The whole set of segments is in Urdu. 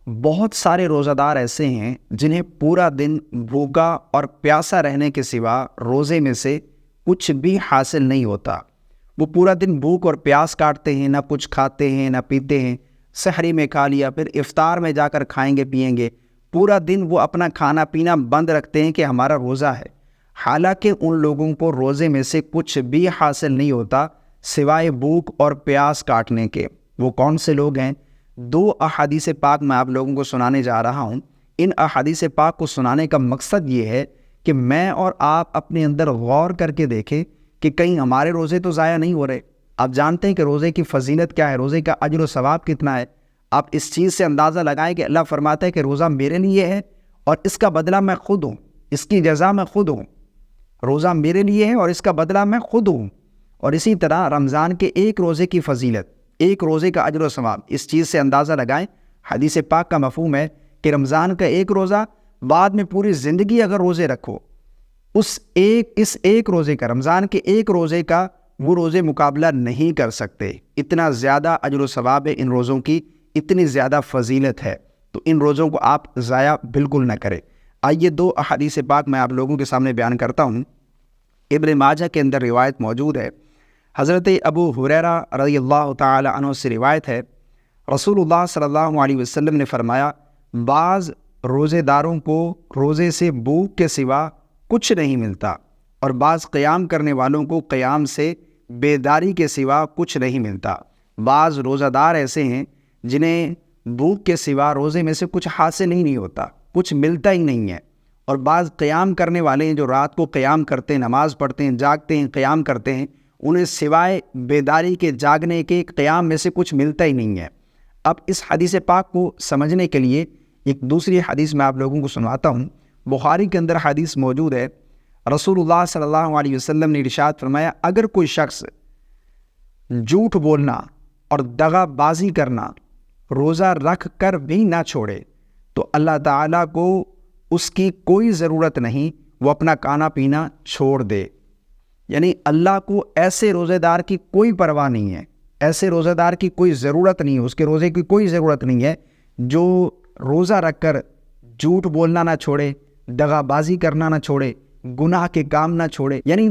بہت سارے روزہ دار ایسے ہیں جنہیں پورا دن بھوکا اور پیاسا رہنے کے سوا روزے میں سے کچھ بھی حاصل نہیں ہوتا۔ وہ پورا دن بھوک اور پیاس کاٹتے ہیں، نہ کچھ کھاتے ہیں نہ پیتے ہیں۔ سحری میں کھا لیا، پھر افطار میں جا کر کھائیں گے پیئیں گے۔ پورا دن وہ اپنا کھانا پینا بند رکھتے ہیں کہ ہمارا روزہ ہے، حالانکہ ان لوگوں کو روزے میں سے کچھ بھی حاصل نہیں ہوتا سوائے بھوک اور پیاس کاٹنے کے۔ وہ کون سے لوگ ہیں؟ دو احادیث پاک میں آپ لوگوں کو سنانے جا رہا ہوں۔ ان احادیث پاک کو سنانے کا مقصد یہ ہے کہ میں اور آپ اپنے اندر غور کر کے دیکھیں کہ کہیں ہمارے روزے تو ضائع نہیں ہو رہے۔ آپ جانتے ہیں کہ روزے کی فضیلت کیا ہے، روزے کا اجر و ثواب کتنا ہے۔ آپ اس چیز سے اندازہ لگائیں کہ اللہ فرماتا ہے کہ روزہ میرے لیے ہے اور اس کا بدلہ میں خود ہوں، اس کی جزا میں خود ہوں۔ روزہ میرے لیے ہے اور اس کا بدلہ میں خود ہوں۔ اور اسی طرح رمضان کے ایک روزے کی فضیلت، ایک روزے کا اجر و ثواب، اس چیز سے اندازہ لگائیں۔ حدیث پاک کا مفہوم ہے کہ رمضان کا ایک روزہ، بعد میں پوری زندگی اگر روزے رکھو، اس ایک روزے کا، رمضان کے ایک روزے کا وہ روزے مقابلہ نہیں کر سکتے۔ اتنا زیادہ اجر و ثواب ہے ان روزوں کی، اتنی زیادہ فضیلت ہے، تو ان روزوں کو آپ ضائع بالکل نہ کریں۔ آئیے دو احادیث پاک میں آپ لوگوں کے سامنے بیان کرتا ہوں۔ ابن ماجہ کے اندر روایت موجود ہے، حضرت ابو ہریرہ رضی اللہ تعالی عنہ سے روایت ہے، رسول اللہ صلی اللہ علیہ وسلم نے فرمایا، بعض روزے داروں کو روزے سے بھوک کے سوا کچھ نہیں ملتا، اور بعض قیام کرنے والوں کو قیام سے بیداری کے سوا کچھ نہیں ملتا۔ بعض روزہ دار ایسے ہیں جنہیں بھوک کے سوا روزے میں سے کچھ حاصل ہی نہیں ہوتا، کچھ ملتا ہی نہیں ہے، اور بعض قیام کرنے والے ہیں جو رات کو قیام کرتے ہیں، نماز پڑھتے ہیں، جاگتے ہیں، قیام کرتے ہیں، انہیں سوائے بیداری کے، جاگنے کے، قیام میں سے کچھ ملتا ہی نہیں ہے۔ اب اس حدیث پاک کو سمجھنے کے لیے ایک دوسری حدیث میں آپ لوگوں کو سنواتا ہوں۔ بخاری کے اندر حدیث موجود ہے، رسول اللہ صلی اللہ علیہ وسلم نے ارشاد فرمایا، اگر کوئی شخص جھوٹ بولنا اور دغا بازی کرنا روزہ رکھ کر بھی نہ چھوڑے تو اللہ تعالیٰ کو اس کی کوئی ضرورت نہیں، وہ اپنا کھانا پینا چھوڑ دے۔ یعنی اللہ کو ایسے روزے دار کی کوئی پرواہ نہیں ہے، ایسے روزے دار کی کوئی ضرورت نہیں ہے، اس کے روزے کی کوئی ضرورت نہیں ہے جو روزہ رکھ کر جھوٹ بولنا نہ چھوڑے، دغا بازی کرنا نہ چھوڑے، گناہ کے کام نہ چھوڑے۔ یعنی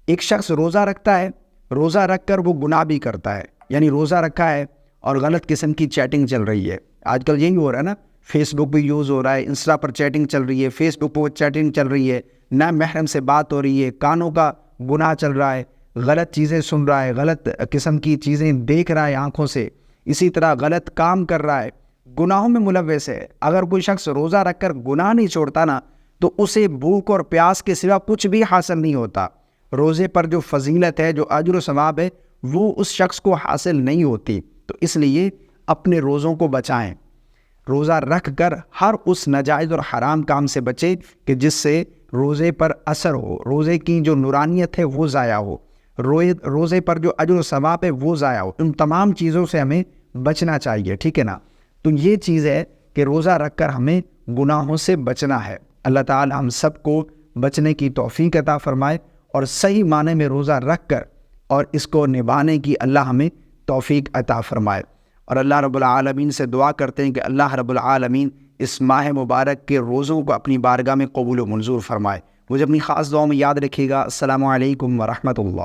ایک شخص روزہ رکھتا ہے، روزہ رکھ کر وہ گناہ بھی کرتا ہے، یعنی روزہ رکھا ہے اور غلط قسم کی چیٹنگ چل رہی ہے۔ آج کل یہی ہو رہا ہے نا، فیس بک بھی یوز ہو رہا ہے، انسٹا پر چیٹنگ چل رہی ہے، فیس بک پر چیٹنگ چل رہی ہے، نہ محرم سے بات ہو رہی ہے، کانوں کا گناہ چل رہا ہے، غلط چیزیں سن رہا ہے، غلط قسم کی چیزیں دیکھ رہا ہے آنکھوں سے، اسی طرح غلط کام کر رہا ہے، گناہوں میں ملوث ہے۔ اگر کوئی شخص روزہ رکھ کر گناہ نہیں چھوڑتا نا، تو اسے بھوک اور پیاس کے سوا کچھ بھی حاصل نہیں ہوتا۔ روزے پر جو فضیلت ہے، جو اجر و ثواب ہے، وہ اس شخص کو حاصل نہیں ہوتی۔ تو اس لیے اپنے روزوں کو بچائیں، روزہ رکھ کر ہر اس ناجائز اور حرام کام سے بچے کہ جس سے روزے پر اثر ہو، روزے کی جو نورانیت ہے وہ ضائع ہو، روزے پر جو اجر و ثواب ہے وہ ضائع ہو۔ ان تمام چیزوں سے ہمیں بچنا چاہیے، ٹھیک ہے نا؟ تو یہ چیز ہے کہ روزہ رکھ کر ہمیں گناہوں سے بچنا ہے۔ اللہ تعالی ہم سب کو بچنے کی توفیق عطا فرمائے، اور صحیح معنی میں روزہ رکھ کر اور اس کو نبھانے کی اللہ ہمیں توفیق عطا فرمائے۔ اور اللہ رب العالمین سے دعا کرتے ہیں کہ اللہ رب العالمین اس ماہ مبارک کے روزوں کو اپنی بارگاہ میں قبول و منظور فرمائے۔ مجھے اپنی خاص دعاؤں میں یاد رکھیے گا۔ السلام علیکم ورحمۃ اللہ۔